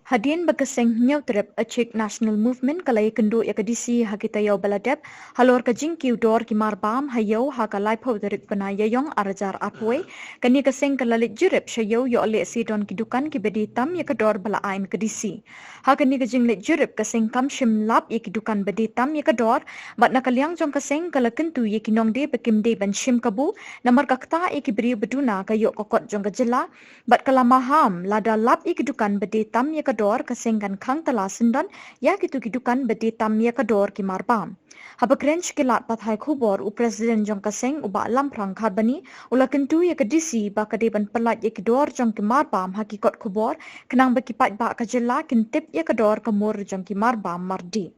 Hadian bekeseng nyau terep acik national movement kalai kendu ya kedisi hakitayau baladep halor kajing kiudor ki marbam hayau haka laipo derik penaya yong arajar apwe kani keseng kalalit jurep shayau yo ole sidon kidukan ki bedi tam ya kedor bala ain kedisi hakani kajing lit jurep keseng kam shim lap ya kidukan bedi tam ya kedor mat nakaliang jong keseng kala kentu ya kinong de bekim de ban shim kabu namar kakta ya kibri beduna kayo kokot jong kajela bat kalamaham lada lap ya kidukan bedi tam ya kedor kesengkan khang tala sindan ya kitu kidukan bedi tam ya kedor ki marbam haba krench kilat pathai khubor u president jong kaseng uba lamprang kharbani ula kentu ya kedisi ba kadeban pelat ya kedor jong ki marbam hakikot khubor kenang baki pat ba kajela kintip ya kedor kemur jong ki marbam mardi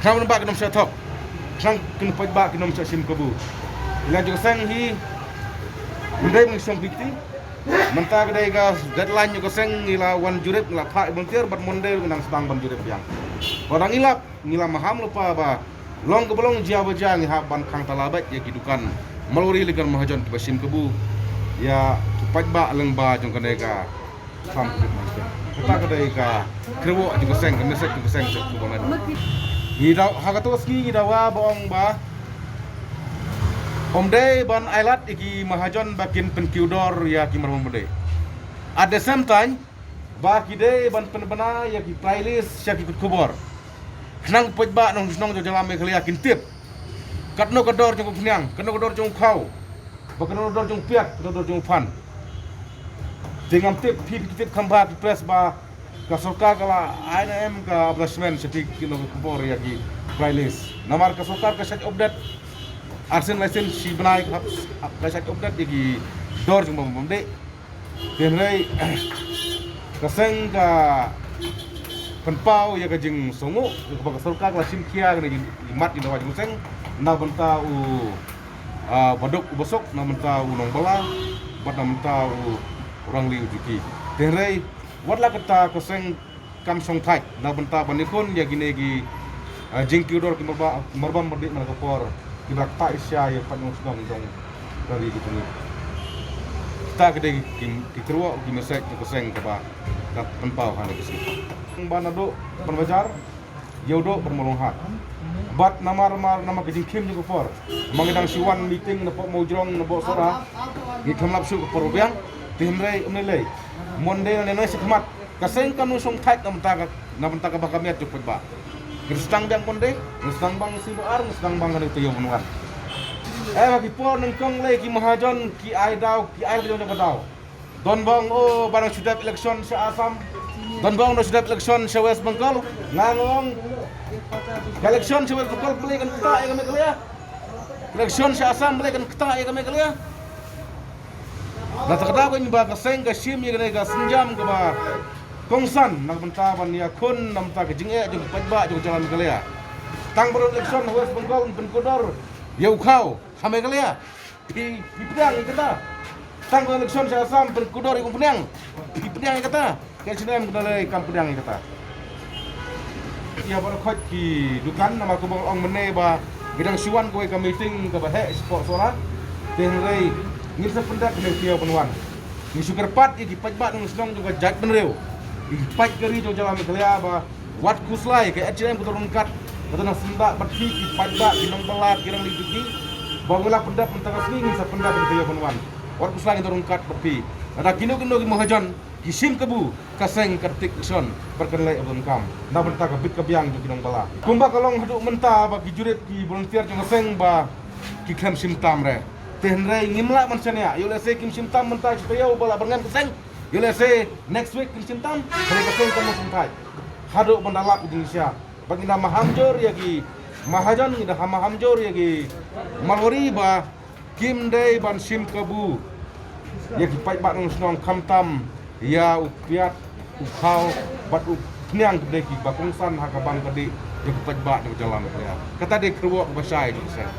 Kau nampak kita mesti top, sang kena pajak kita mesti sim kabu. Ila juga sang hi, mendai mesti bukti. Mentah kedai gas deadline juga sang ila wan jurip ila pak volunteer bat mondel nang sedang ban jurip yang. Orang ilap ngila maham lupa ba. Long ke belong jia baja ni ban kang talabat ya kidukan. Maluri ligan mahajon ke sim kabu. Ya pajak leng ba jong kedai ga. Sam kita kedai ga. Kerwo juga sang kemesek juga sang seku bangan. Hidau hagatoski hidawa boong ba omde ban ailat iki mahajon bakin penkiudor ya ki marmode at the same time ba kide ban penbana ya ki playlist ya ki kubor nang pojba nong nong jalam me khali yakin tip katno kador jong pnyang katno kador jong khau bakno kador jong piak kador jong fan dengan tip tip khamba press ba kasoka kala INM ka establishment setik kilo kubor ya ki playlist namar kasoka ka set update arsen license si benai ka set update ki dor jung bom de tenrei kaseng ka penpau ya ka jing songo ka kasoka ka sim kia ni mat di wajung seng na benta u badok ubosok na benta u nong bala bat na benta u orang liu jiki tenrei Wadlah kata koseng kam song thai na benta banikon ya gine gi jingkiudor ki marbam berdik mana kapor ki rakta isya ya panung sugam dong dari gitu ni kita gede ki kerwa ki mesek koseng ka ba kat penpau han kisi banado penbajar yodo bermolonghat bat nama kejing kim juga for mangedang siwan meeting na po mojrong na bo sora gi khamlap su ko robiang timrei umnelei Monde na nenoy sikmat kaseng kanu song thait nam ta ka bakamiat juput ba kristang bang konde kristang bang sibar kristang bang kan tuyo bunuan bagi por nang kong le ki mahajon ki ai daw ki ai jong daw don bang o barang sudah election sa Assam don bang no sudah election sa West Bengal ngangong election sa West Bengal beli kan kita ya kami kelia election sa Assam beli kan kita ya kami kelia Nata kada ko imba ka seng ka sim ye ka senjam ka ba kongsan nang bentaban ya kun nam ta ka jinge jo pajba jo jalan kalea tang bro election West Bengal pen kodor yau khau hame kalea pi pedang kata tang bro election sa Assam pen kodor yu pedang pi pedang kata ke sinem ka le kam pedang kata ya bar khot ki dukan nama ko bang ong mene ba gidang siwan ko ka meeting ka ba he sport sora tenrei ni sependak ni tiao penuan ni sugar pat iki pajbat nang sedang juga jat benreu iki paj keri jo jalan meklea ba wat kuslai ke HM ko turun kat kata nang senda batki ki pajbat ki nang belat kirang liduki bangula pendak mentang asli ni sependak ni tiao penuan wat kuslai turun kat batki ada kino ki mahajan kisim kebu kaseng kertik son perkenlai abon kam na benta ka bit ka biang jo ki nang bala kumba kalong haduk menta ba ki jurit ki volunteer jo ngaseng ba ki khem simtam re tenrei ngimla mansanya yo lese kim simtam mentai supaya bala bengan keseng yo lese next week kim simtam kali keseng kamu simtai hado bandalak Indonesia bagi nama hamjor ya ki mahajan ida hama hamjor ya ki malori ba kim dei ban sim kabu ya ki pai bat nong snong kamtam ya upiat ukhau bat upnyang gede ki bakungsan hakabang gede ya ki pai bat jalan ya kata de kerwo basai di sen